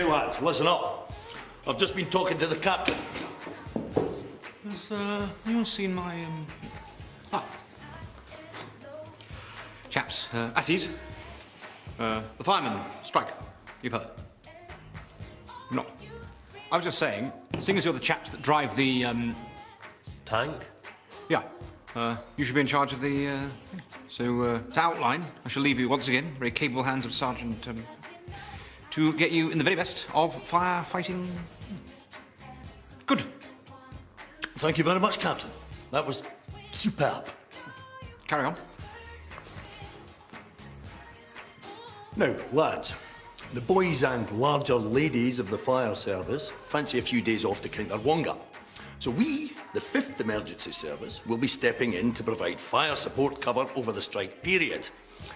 OK, lads, listen up. I've just been talking to the captain. Has anyone seen my, Chaps, at ease. The fireman strike. You've heard. No. I was just saying, seeing as you're the chaps that drive the, Tank? Yeah. You should be in charge of the, thing. So, to outline, I shall leave you once again, very capable hands of Sergeant, to get you in the very best of firefighting. Good. Thank you very much, Captain. That was superb. Carry on. Now, lads, the boys and larger ladies of the fire service fancy a few days off to count their wonga. So we, the 5th Emergency Service, will be stepping in to provide fire support cover over the strike period.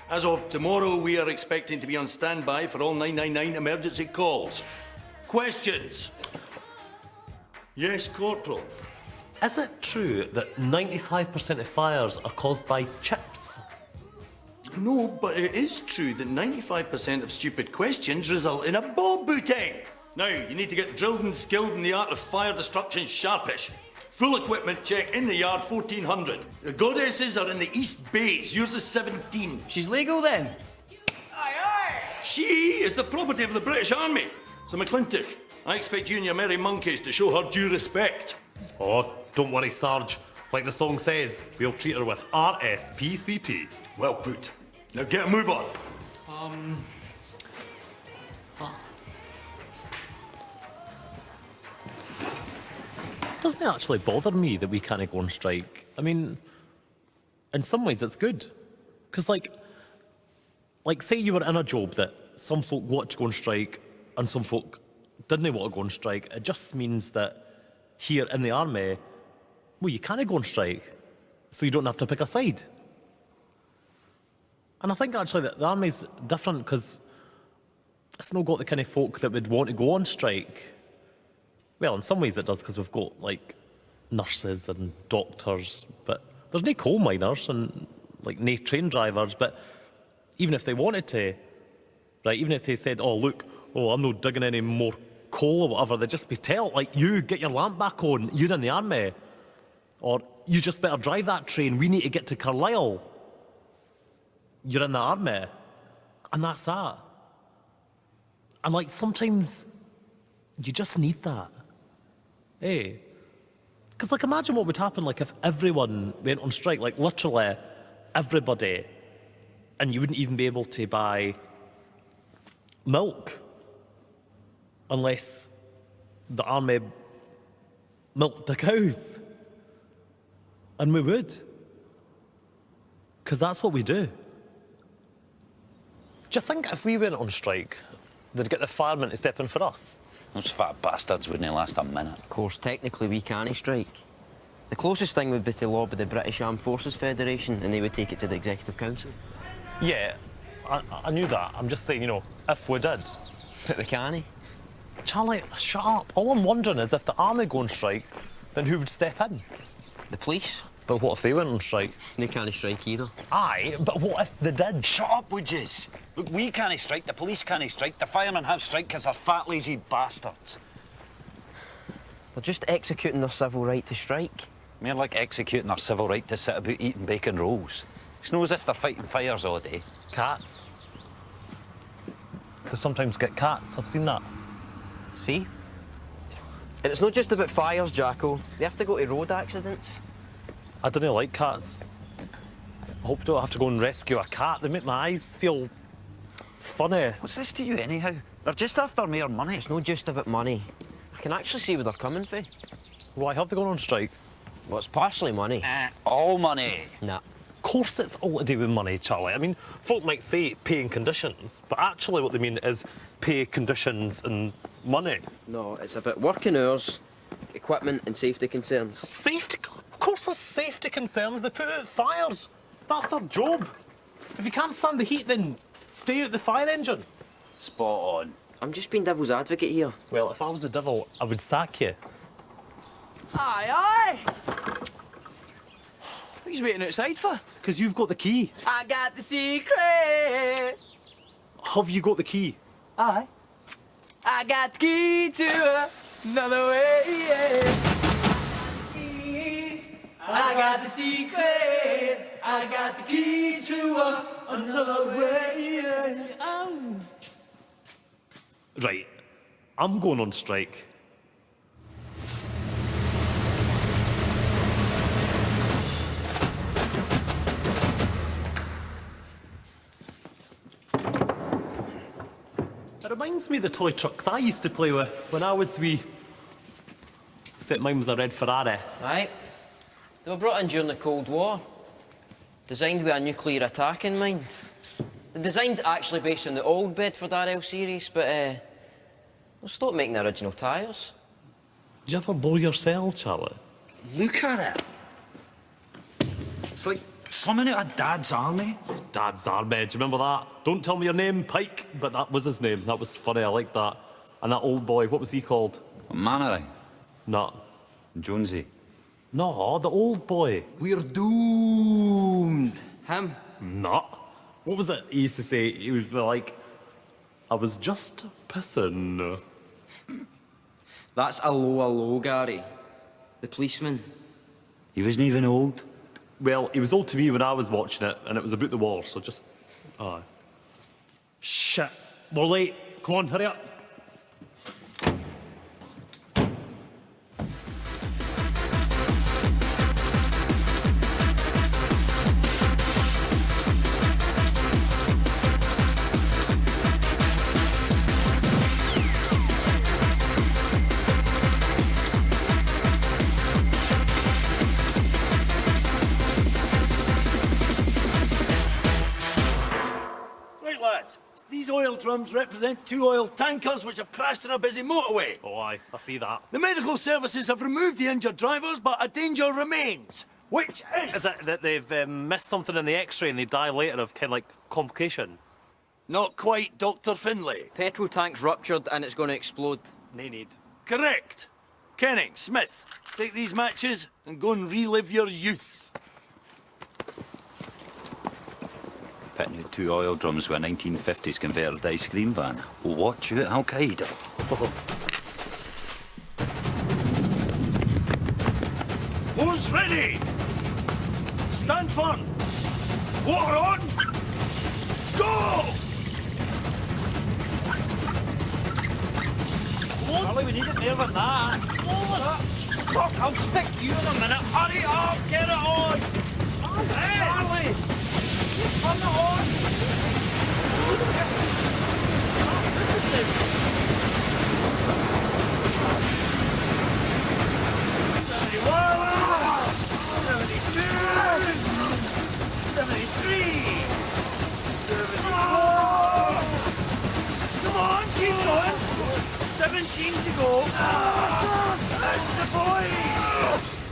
As of tomorrow, we are expecting to be on standby for all 999 emergency calls. Questions? Yes, Corporal. Is it true that 95% of fires are caused by chips? No, but it is true that 95% of stupid questions result in a ball booting. Now, you need to get drilled and skilled in the art of fire destruction sharpish. Full equipment check in the yard 1400. The goddesses are in the East Bays. Yours is 17. She's legal then? Aye, aye. She is the property of the British Army. So, McClintock, I expect you and your merry monkeys to show her due respect. Oh, don't worry, Sarge. Like the song says, we'll treat her with RSPCT. Well put. Now get a move on. Doesn't it actually bother me that we can't go on strike? I mean, in some ways it's good. Because like say you were in a job that some folk want to go on strike and some folk didn't want to go on strike, it just means that here in the army, well, you can't go on strike, so you don't have to pick a side. And I think actually that the army's different because it's not got the kind of folk that would want to go on strike. Well, in some ways it does because we've got like nurses and doctors, but there's no coal miners and like no train drivers. But even if they wanted to, right, even if they said, oh look, oh I'm not digging any more coal or whatever, they'd just be like you get your lamp back on, you're in the army, or you just better drive that train, we need to get to Carlisle. You're in the army, and that's that. And like sometimes you just need that. Eh? Because like imagine what would happen like if everyone went on strike, like literally everybody, and you wouldn't even be able to buy milk unless the army milked the cows. And we would. Because that's what we do. Do you think if we went on strike, they'd get the firemen to step in for us? Those fat bastards wouldn't last a minute. Of course, technically we can't strike. The closest thing would be to lobby the British Armed Forces Federation and they would take it to the Executive Council. Yeah, I knew that. I'm just saying, you know, if we did. But they can't. Charlie, shut up. All I'm wondering is if the army go on strike, then who would step in? The police? But what if they went on strike? They can't strike either. Aye, but what if they did? Shut up, would yous? Look, we can't strike, the police can't strike, the firemen have strike because they're fat, lazy bastards. They're just executing their civil right to strike. Mere like executing their civil right to sit about eating bacon rolls. It's not as if they're fighting fires all day. Cats. They sometimes get cats, I've seen that. See? And it's not just about fires, Jacko. They have to go to road accidents. I don't like cats. I hope I don't have to go and rescue a cat. They make my eyes feel funny. What's this to you anyhow? They're just after mere money. It's not just about money. I can actually see where they're coming from. Why have they gone on strike? Well, it's partially money. All money. Nah. Of course it's all to do with money, Charlie. I mean, folk might say paying conditions, but actually what they mean is pay conditions and money. No, it's about working hours, equipment and safety concerns. Safety? Of course there's safety concerns. They put out fires. That's their job. If you can't stand the heat, then stay out the fire engine. Spot on. I'm just being devil's advocate here. Well, if I was the devil, I would sack you. Aye, aye! What are you waiting outside for? Because you've got the key. I got the secret! Have you got the key? Aye. I got the key to another way. I got the secret. I got the key to another way. Oh. Right, I'm going on strike. It reminds me of the toy trucks I used to play with when I was wee. Except mine was a red Ferrari. Right. They were brought in during the Cold War. Designed with a nuclear attack in mind. The design's actually based on the old Bedford RL series, but they'll stop making the original tyres. Did you ever blow your cell, Charlie? Look at it. It's like something out of Dad's army. Dad's army, do you remember that? Don't tell me your name, Pike, but that was his name. That was funny, I like that. And that old boy, what was he called? Mannering. No. Jonesy. No, the old boy. We're doomed. Him? No. What was it he used to say? He would be like, I was just pissing. That's a low, Gary. The policeman. He wasn't even old. Well, he was old to me when I was watching it, and it was about the war, so just... Aye. Shit. We're late. Come on, hurry up. Right, lads. These oil drums represent 2 oil tankers which have crashed on a busy motorway. Oh, aye, I see that. The medical services have removed the injured drivers, but a danger remains, which is... Is it that they've missed something in the x-ray and they die later of kind of like complications? Not quite, Dr. Finlay. Petrol tank's ruptured and it's going to explode. No need. Correct. Kenning, Smith, take these matches and go and relive your youth. Pitting out 2 oil drums with a 1950s converted ice cream van. Watch out, Al Qaeda. Who's ready? Stand firm. Water on. Go! Charlie, we need it more than that. Look, I'll stick to you in a minute. Hurry up, get it on. Hey, Charlie! Turn it on. Come on, keep going. 17 to go. That's the boy.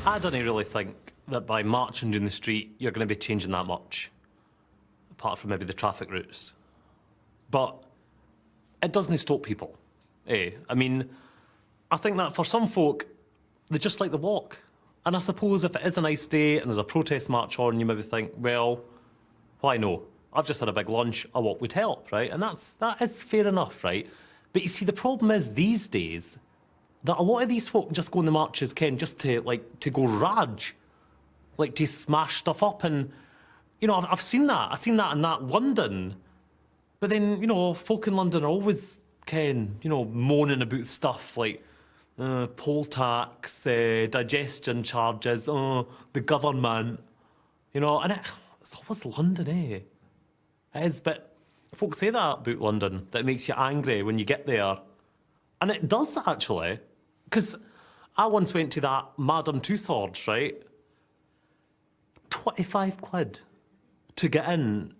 I don't really think that by marching down the street you're going to be changing that much. Apart from maybe the traffic routes. But it doesn't stop people. I mean, I think that for some folk, they just like the walk. And I suppose if it is a nice day and there's a protest march on, you maybe think, well, why no? I've just had a big lunch, a walk would help, right? And that is fair enough, right? But you see, the problem is these days that a lot of these folk just go in the marches, Ken, just to go raj, like to smash stuff up. And you know, I've seen that. I've seen that in that London. But then, you know, folk in London are always, Ken, you know, moaning about stuff like poll tax, digestion charges, the government, you know, and it's always London, eh? It is, but folk say that about London, that it makes you angry when you get there. And it does, actually. Because I once went to that Madame Tussauds, right? 25 quid to get in,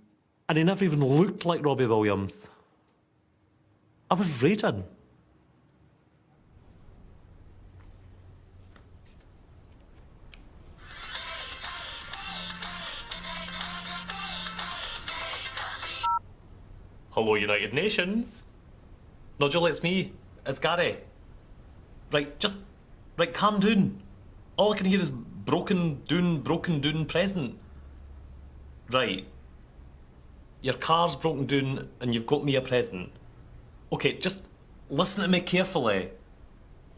and he never even looked like Robbie Williams. I was raging. Hello, United Nations. No, Jill, it's me. It's Gary. Right, calm down. All I can hear is broken down present. Right. Your car's broken down and you've got me a present. Okay, just listen to me carefully.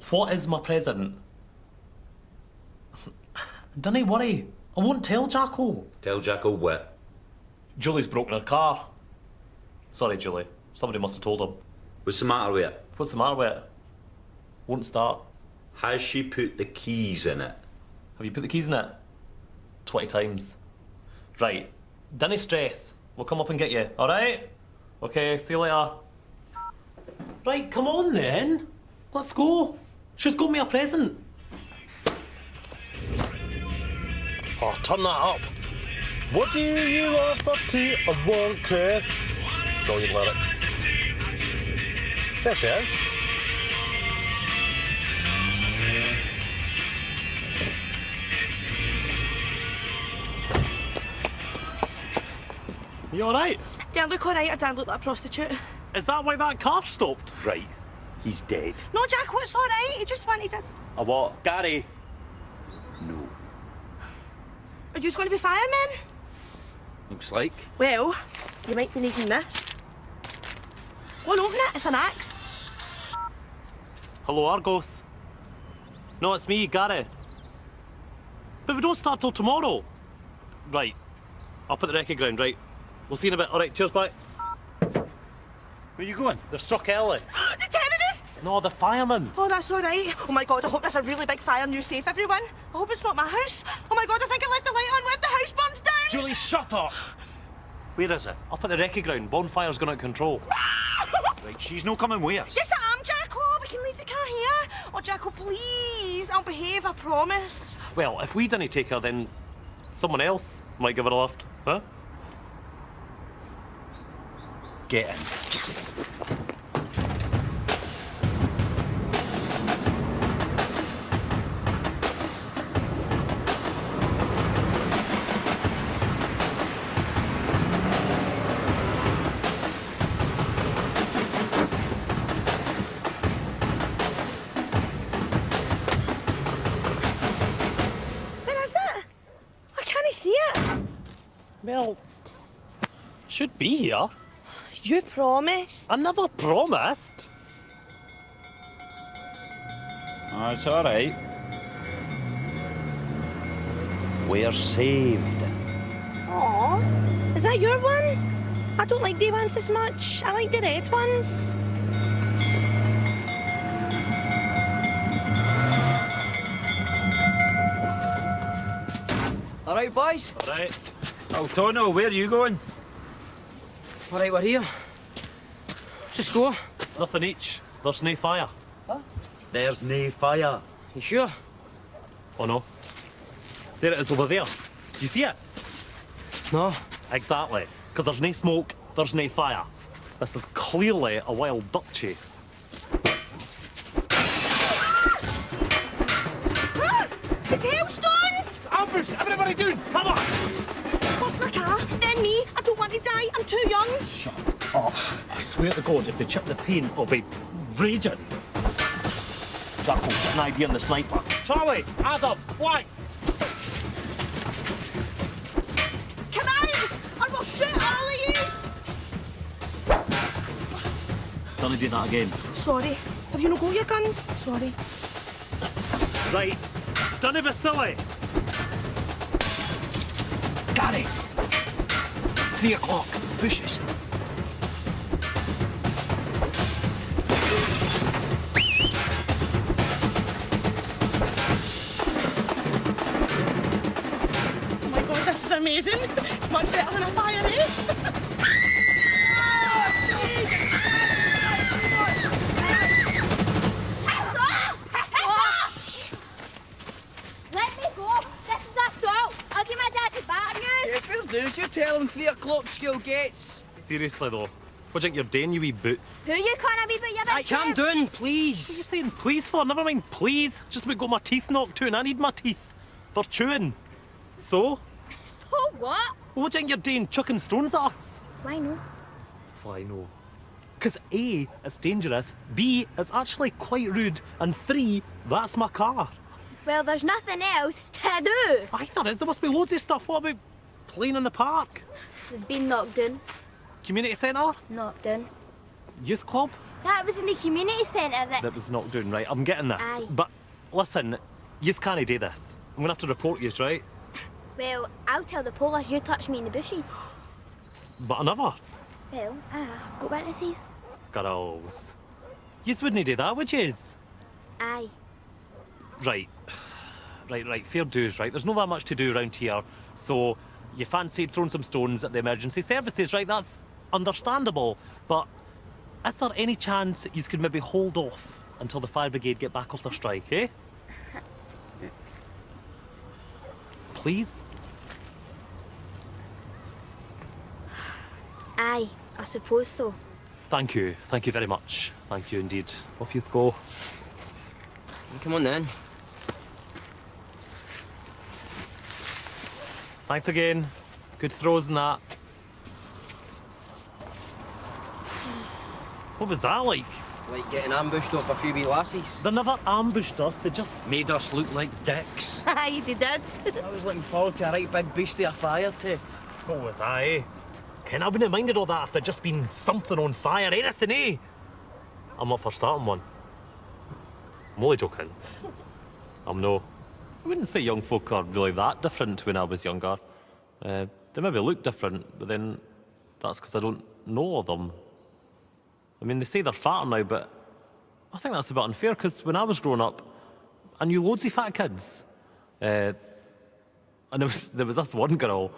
What is my present? Don't worry. I won't tell Jacko. Tell Jacko what? Julie's broken her car. Sorry, Julie. Somebody must have told him. What's the matter with it? What's the matter with it? Won't start. Has she put the keys in it? Have you put the keys in it? 20 times. Right. Dinna stress. We'll come up and get you, alright? Okay, see you later. Right, come on then. Let's go. She's got me a present. Oh, turn that up. What do you want for tea? I want Chris. Brilliant lyrics. There she is. You alright? Do I look alright or do I look like a prostitute? Is that why that car stopped? Right. He's dead. No, Jack, it's alright. He just wanted to... A what? Gary? No. Are you going to be firemen? Looks like. Well, you might be needing this. Go on, open it. It's an axe. Hello, Argos. No, it's me, Gary. But we don't start till tomorrow. Right. I'll put the wrecking ground, right? We'll see you in a bit. All right, cheers, bye. Where you going? They've struck early. The terrorists! No, the firemen. Oh, that's alright. Oh my God, I hope there's a really big fire and you're safe, everyone. I hope it's not my house. Oh my God, I think I left the light on. What if the house burns down? Julie, shut up! Where is it? Up at the wrecking ground. Bonfire's gone out of control. Right, she's no coming with us. Yes, I am, Jacko. We can leave the car here. Oh, Jacko, please. I'll behave, I promise. Well, if we didn't take her, then someone else might give her a lift. Huh? Get in. Yes. Where is it? I can't see it. Well, should be here. You promised. I never promised. Oh, it's all right. We're saved. Aw, is that your one? I don't like the ones as much. I like the red ones. All right, boys. All right. Oh, Tono, where are you going? All right, we're here. Just go. Nothing each. There's no fire. There's no fire. You sure? Oh no. There it is over there. You see it? No. Exactly. Because there's no smoke, there's no fire. This is clearly a wild duck chase. It's hailstones! Ambush! Everybody down! Come on! First my car, then me. I don't want to die. I'm too young. Oh, I swear to God, if they chip the paint, I'll be raging. Jacko, get an idea on the sniper. Charlie, Adam, flank! Come out, or we'll shoot all of yous. Don't do that again. Sorry. Have you not got your guns? Sorry. Right. Don't be silly. Gary! 3 o'clock. Bushes. Oh my God, this is amazing. It's much better than a fire, eh? Let me go. This is assault. I'll give my dad his bad news. Yeah, fair dues. You tell him 3 o'clock school gets. Seriously though, what do you think you're doing, you wee boot? Who you calling me, but you Right, calm down, What are you please. saying please for? Never mind please. Just about got my teeth knocked out and I need my teeth for chewing. So? So what? What do you think you're doing, chucking stones at us? Why no? Why no? Because A, it's dangerous, B, it's actually quite rude, and 3, that's my car. Well, there's nothing else to do. Aye, there is. There must be loads of stuff. What about playing in the park? It's been knocked in. Community centre? Knocked in. Youth club? That was in the community centre that... that was knocked down, right? I'm getting this. Aye. But listen, yous can't do this. I'm gonna have to report yous, right? Well, I'll tell the police you touched me in the bushes. But I never. Well, I've got witnesses. Girls. Yous wouldn't do that, would yous? Aye. Right. Right. Fair dues, right? There's not that much to do around here. So, you fancied throwing some stones at the emergency services, right? That's understandable. But is there any chance you could maybe hold off until the fire brigade get back off their strike, eh? Please? Aye, I suppose so. Thank you. Thank you very much. Thank you indeed. Off yous go. Come on then. Thanks again. Good throws and that. What was that like? Like getting ambushed off a few wee lassies. They never ambushed us, they just... Made us look like dicks. Aye, they did. I was looking forward to a right big beastie of fire too. What was that, eh? Ken, I wouldn't have minded all that if there'd just been something on fire, anything, eh? I'm up for starting one. I'm only joking. I'm no. I wouldn't say young folk are really that different when I was younger. They maybe look different, but then that's because I don't know them. I mean, they say they're fatter now, but I think that's a bit unfair, because when I was growing up, I knew loads of fat kids. And there was this one girl,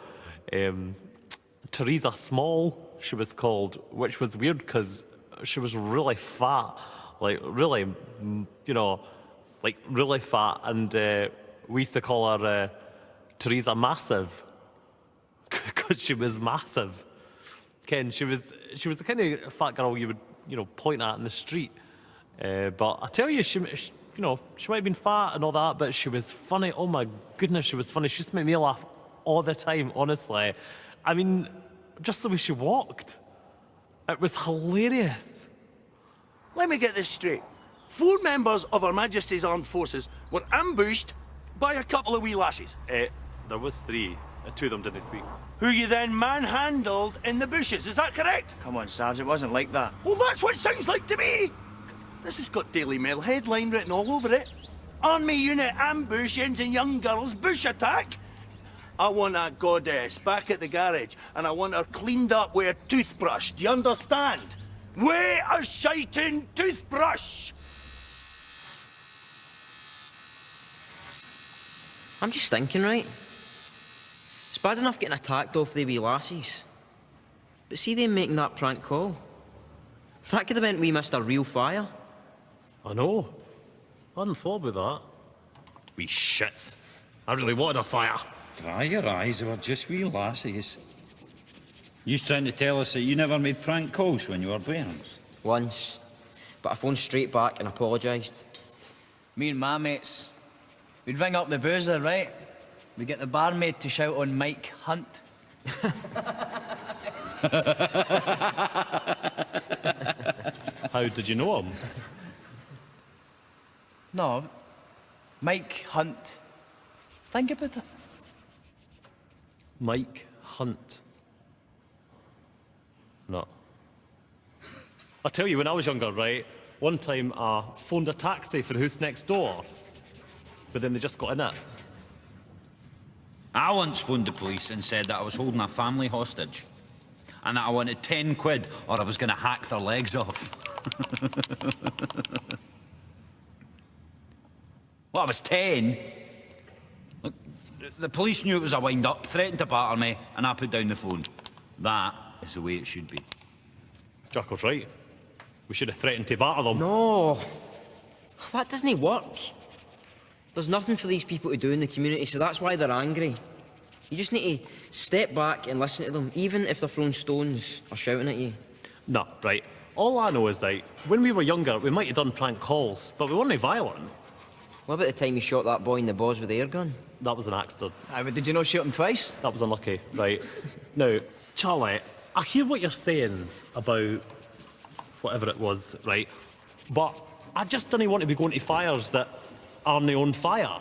Teresa Small, she was called, which was weird because she was really fat, like really, you know, like really fat, and we used to call her Teresa Massive because she was massive. Ken, she was the kind of fat girl you would, you know, point at in the street. But I tell you, she you know, she might have been fat and all that, but she was funny. Oh my goodness, she was funny. She used to make me laugh all the time, honestly. I mean, just the way she walked. It was hilarious. Let me get this straight. 4 members of Her Majesty's Armed Forces were ambushed by a couple of wee lassies, There was 3. 2 of them didn't speak. who you then manhandled in the bushes. Is that correct? Come on, Sarge, it wasn't like that. Well, that's what it sounds like to me. This has got Daily Mail headline written all over it. Army unit ambush ends in young girl's bush attack. I want that goddess back at the garage, and I want her cleaned up with a toothbrush. Do you understand? With a shiting toothbrush. I'm just thinking, right? It's bad enough getting attacked off the wee lassies. But see them making that prank call? That could have meant we missed a real fire. I know. I hadn't thought about that. Wee shits. I really wanted a fire. Dry your eyes, they were just wee lassies. You trying to tell us that you never made prank calls when you were bairns? Once. But I phoned straight back and apologised. Me and my mates, we'd ring up the boozer, right? We'd get the barmaid to shout on Mike Hunt. How did you know him? No, Mike Hunt. Think about it. Mike Hunt. No. I tell you, when I was younger, right, one time I phoned a taxi for the house next door, but then they just got in it. I once phoned the police and said that I was holding a family hostage and that I wanted 10 quid or I was going to hack their legs off. Well, I was 10. Look, the police knew it was a wind-up, threatened to batter me, and I put down the phone. That is the way it should be. Jacko's right. We should have threatened to batter them. No, that doesn't work. There's nothing for these people to do in the community, so that's why they're angry. You just need to step back and listen to them, even if they're throwing stones or shouting at you. No, right. All I know is that when we were younger, we might have done prank calls, but we weren't violent. What about the time you shot that boy in the balls with the air gun? That was an accident. Aye, but did you not shoot him twice? That was unlucky, right. Now, Charlie, I hear what you're saying about whatever it was, right? But I just didn't want to be going to fires that aren't on fire.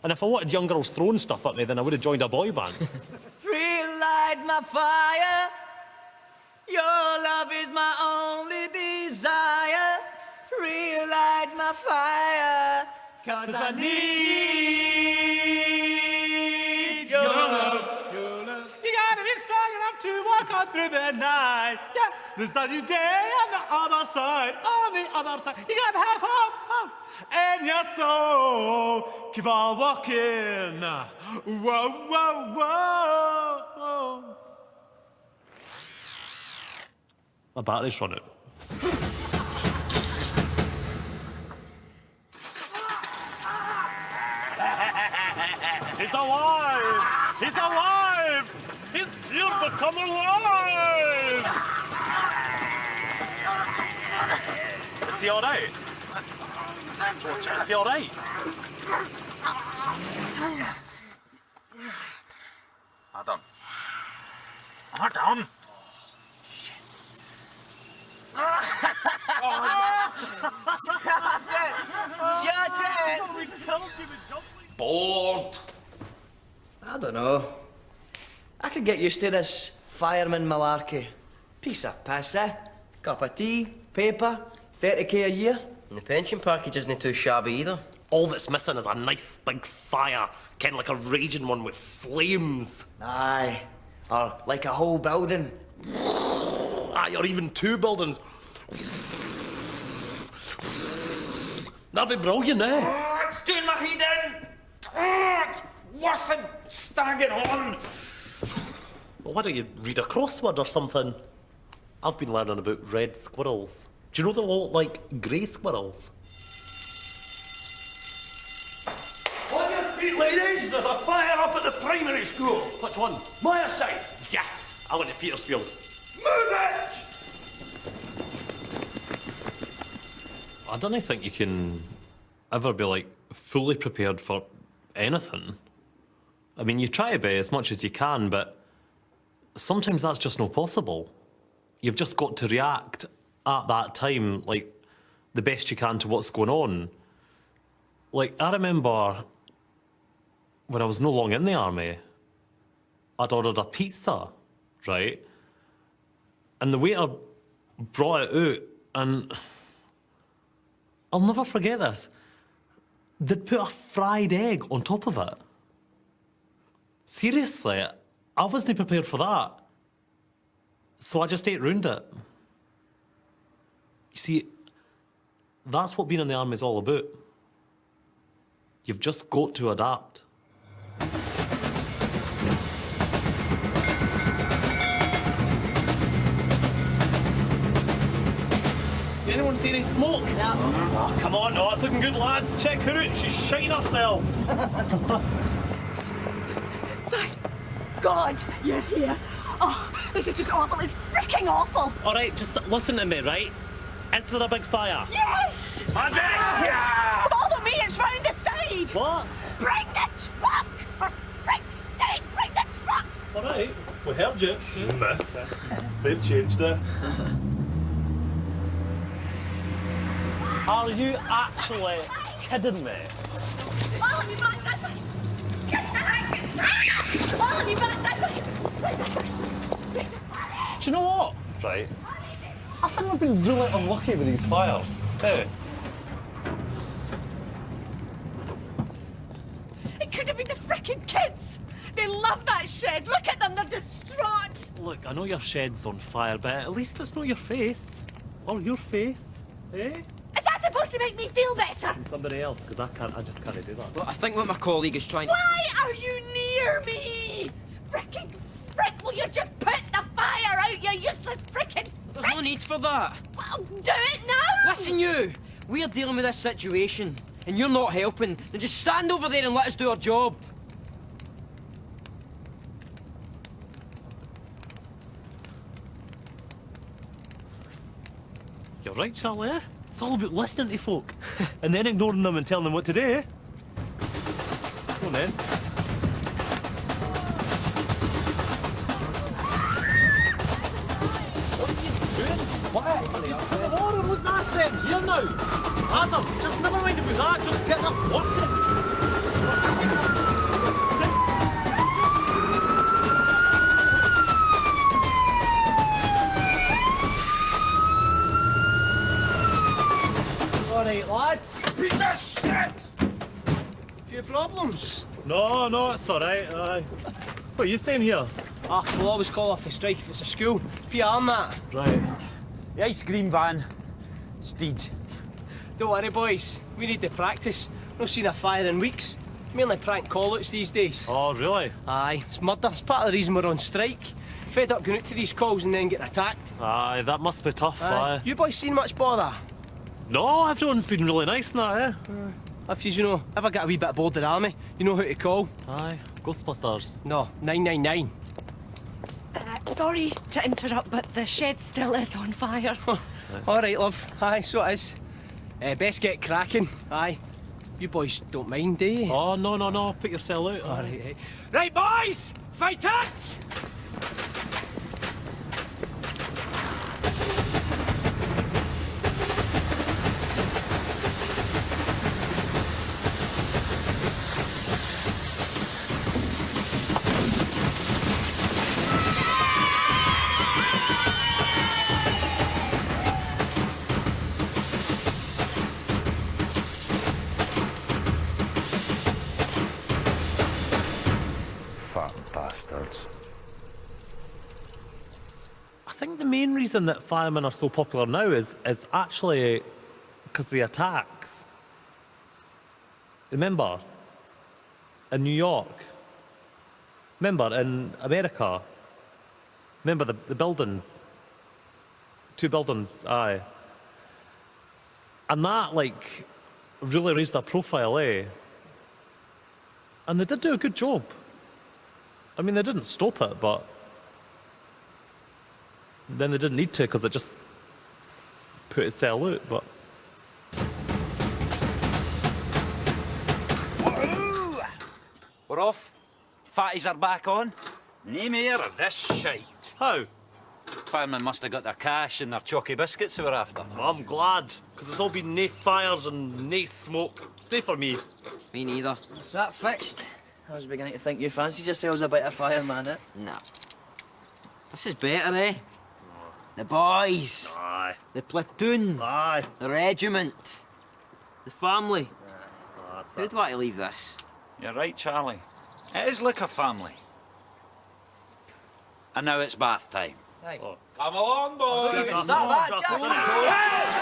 And if I wanted young girls throwing stuff at me, then I would have joined a boy band. Relight my fire. Your love is my only desire. fire, 'cause I need your love. You gotta be strong enough to walk on through the night. Yeah, the sunny day on the other side. On the other side, you gotta have hope, hope, and your soul. Keep on walking. Whoa, whoa, whoa. My battery's run out. He's alive! He's alive! He's here to come alive! Is he all right? Is he all right? Adam. Adam! Shut it! Bored. I don't know. I could get used to this fireman malarkey. Piece of piss, eh? Cup of tea, paper, 30k a year. And the pension package isn't too shabby either. All that's missing is a nice big fire, kind of like a raging one with flames. Aye. Or like a whole building. Aye, or even 2 buildings. That'd be brilliant, eh? Oh, it's doing my head in. Oh, it's worse than staggering on. Well, why don't you read a crossword or something? I've been learning about red squirrels. Do you know they look like grey squirrels? On your feet, ladies! There's a fire up at the primary school! Which one? My side! Yes! I went to Petersfield. Move it! I don't think you can ever be, like, fully prepared for anything. I mean, you try to be as much as you can, but sometimes that's just not possible. You've just got to react at that time, like, the best you can to what's going on. Like, I remember when I was no long in the army, I'd ordered a pizza, right? And the waiter brought it out, and I'll never forget this. They'd put a fried egg on top of it. Seriously, I wasn't prepared for that. So I just ate round it. You see, that's what being in the army is all about. You've just got to adapt. Did anyone see any smoke? No. Oh, come on, oh, it's looking good, lads. Check her out, she's shining herself. Thank God you're here. Oh, this is just awful. It's freaking awful. All right, just listen to me, right? Is there a big fire? Yes! Magic! Yeah! Follow me, it's round the side. What? Bring the truck! For frick's sake, bring the truck! All right, we heard you. Miss. They've changed it. Are you actually kidding me? All of you back that way! Get back! All of you back that way! Do you know what? Right. I think we've been really unlucky with these fires. Hey. It could have been the frickin' kids! They love that shed! Look at them, they're distraught! Look, I know your shed's on fire, but at least it's not your face. Or your face. Eh? Is that supposed to make me feel better? And somebody else, because I just can't do that. Well, I think what my colleague is trying to... Why are you near me? Frickin' frick! Will you just put the fire out, you useless frickin' There's no need for that. Well, do it now! Listen, you. We're dealing with this situation, and you're not helping. Then just stand over there and let us do our job. You're right, Charlie, eh? It's all about listening to folk. And then ignoring them and telling them what to do, eh? Come on, then. What? Come on, look, that's them here now. Adam, just never mind about that. Just get this working. All right, lads. problems? No, no, it's all right. What, are you staying here? We'll always call off the strike if it's a school. PR, Matt. Right. The ice cream van. Steed. Don't worry, boys. We need to practice. No seen a fire in weeks. Mainly prank call-outs these days. Oh, really? Aye, it's murder. It's part of the reason we're on strike. Fed up going out to these calls and then getting attacked. Aye, that must be tough, aye. You boys seen much bother? No, everyone's been really nice now, eh? If you know, ever get a wee bit bored of the army, you know who to call. Aye, Ghostbusters. No, 999. Sorry to interrupt, but the shed still is on fire. All right, love. Aye, so it is. Best get cracking. Aye. You boys don't mind, do you? Oh, no. Put your cell out. All right, right, boys! Fight it! Fat bastards. I think the main reason that firemen are so popular now is actually because of the attacks. Remember, in New York. Remember, in America. Remember the buildings. 2 buildings, aye. And that, like, really raised their profile, eh? And they did do a good job. I mean, they didn't stop it, but then they didn't need to because it just put itself out, but... Wahoo! We're off. Fatties are back on. No more of this shite. How? Firemen must have got their cash and their chalky biscuits they were after. I'm glad, because it's all been nae fires and nae smoke. Stay for me. Me neither. Is that fixed? I was beginning to think you fancied yourselves a bit of fireman, eh? No. This is better, eh? The boys. Aye. The platoon. Aye. The regiment. The family. That's Who'd want to leave this? You're right, Charlie. It is like a family. And now it's bath time. Right. Come along, boys. Start that, Jack!